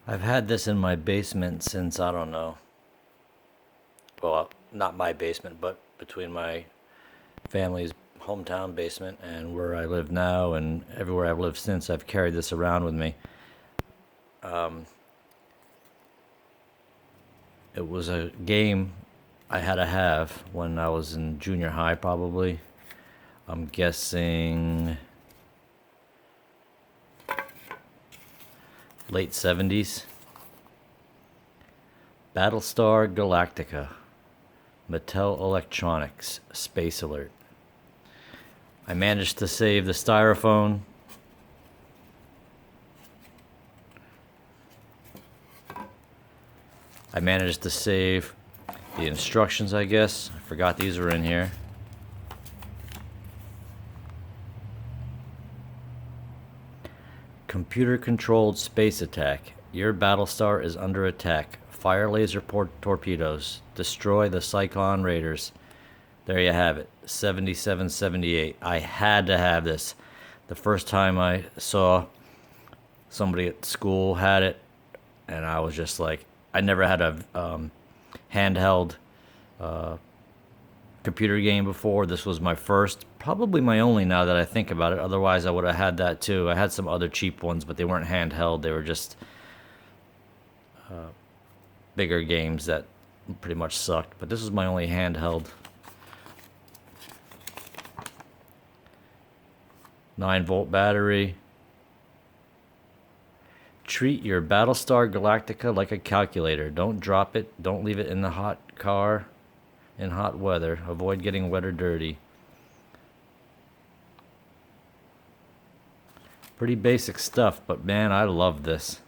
I've had this in my basement since, I don't know. Well, not my basement, but between my family's hometown basement and where I live now, and everywhere I've lived since, I've carried this around with me. It was a game I had to have when I was in junior high, probably. I'm guessing late 70s. Battlestar Galactica. Mattel Electronics. Space Alert. I managed to save the styrofoam. I managed to save the instructions, I guess. I forgot these were in here. Computer-controlled space attack. Your Battlestar is under attack. Fire laser torpedoes. Destroy the Psychon Raiders. There you have it. 7778. I had to have this. The first time I saw somebody at school had it, and I was just like, I never had a handheld computer game before. This was my first, probably my only now that I think about it. Otherwise, I would have had that too. I had some other cheap ones, but they weren't handheld. They were just bigger games that pretty much sucked. But this was my only handheld. 9-volt battery. Treat your Battlestar Galactica like a calculator. Don't drop it. Don't leave it in the hot car in hot weather. Avoid getting wet or dirty. Pretty basic stuff, but man, I love this.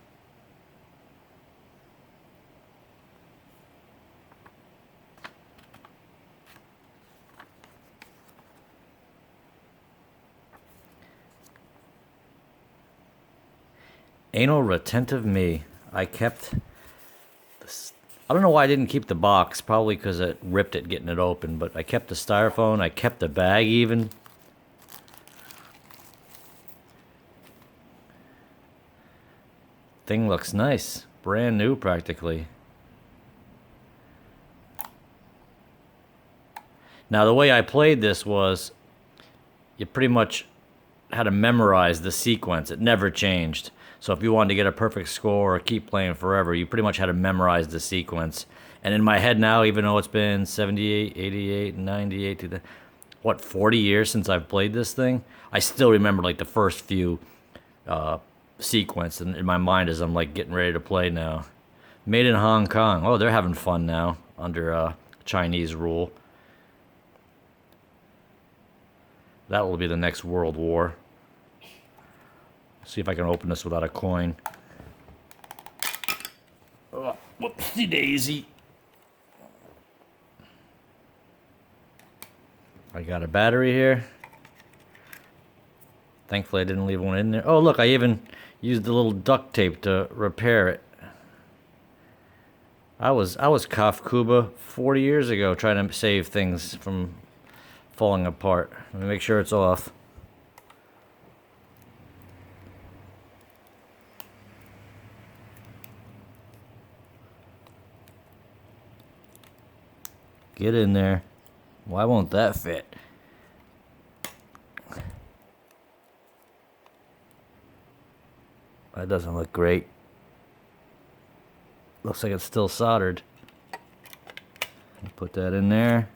Anal retentive me. I kept this. I don't know why I didn't keep the box. Probably because it ripped it getting it open. But I kept the styrofoam. I kept the bag even. Thing looks nice. Brand new practically. Now the way I played this was you pretty much had to memorize the sequence. It never changed. So if you wanted to get a perfect score or keep playing forever, you pretty much had to memorize the sequence. And in my head now, even though it's been 78, 88, 98, 40 years since I've played this thing, I still remember like the first few sequence in my mind as I'm like getting ready to play now. Made in Hong Kong. Oh, they're having fun now under Chinese rule. That will be the next World War. See if I can open this without a coin. Oh, whoopsie daisy. I got a battery here. Thankfully I didn't leave one in there. Oh look, I even used the little duct tape to repair it. I was KAFKUBA 40 years ago trying to save things from falling apart. Let me make sure it's off. Get in there. Why won't that fit? That doesn't look great. Looks like it's still soldered. Put that in there.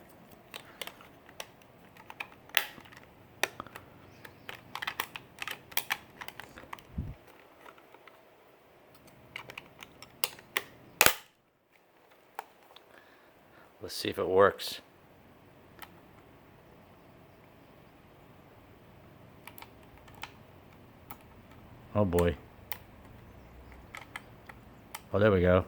Let's see if it works. Oh boy. Oh, there we go.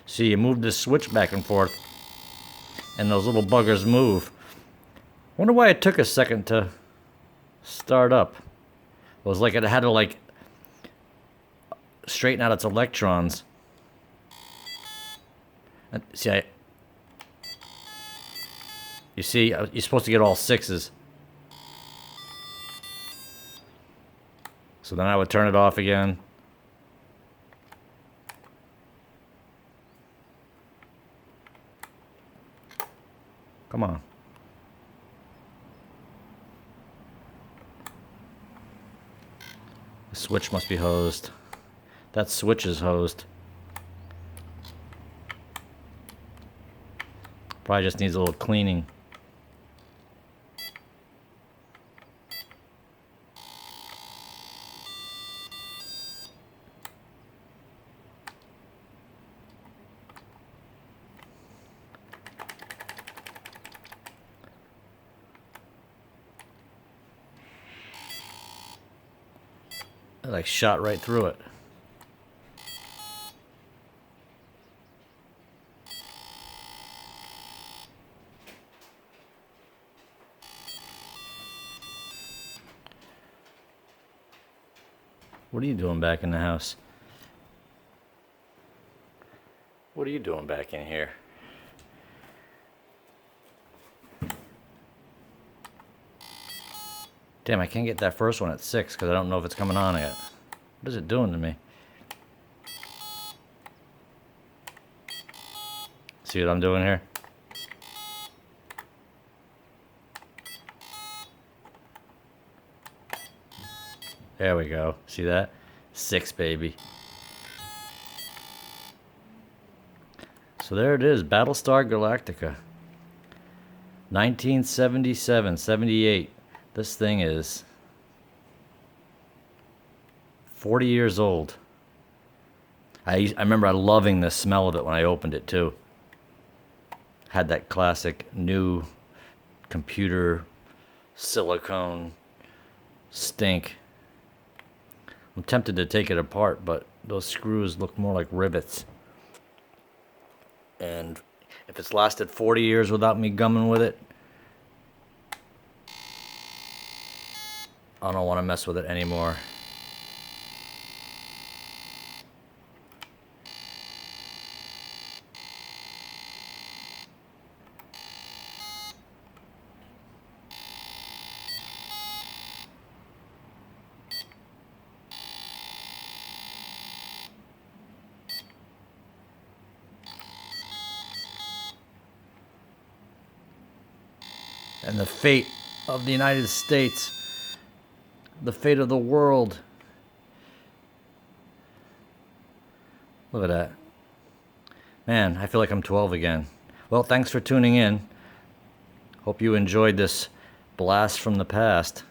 See, you move this switch back and forth, and those little buggers move. Wonder why it took a second to start up. It was like it had to like straighten out its electrons. See, you see, you're supposed to get all 6s. So then I would turn it off again. Come on. The switch must be hosed. That switch is hosed. Probably just needs a little cleaning. It like shot right through it. What are you doing back in the house? What are you doing back in here? Damn, I can't get that first one at 6 because I don't know if it's coming on yet. What is it doing to me? See what I'm doing here? There we go. See that? 6, baby. So there it is. Battlestar Galactica. 1977, 78. This thing is 40 years old. I remember loving the smell of it when I opened it too. Had that classic new computer silicone stink. I'm tempted to take it apart, but those screws look more like rivets. And if it's lasted 40 years without me gumming with it, I don't want to mess with it anymore. And the fate of the United States, the fate of the world. Look at that. Man, I feel like I'm 12 again. Well, thanks for tuning in. Hope you enjoyed this blast from the past.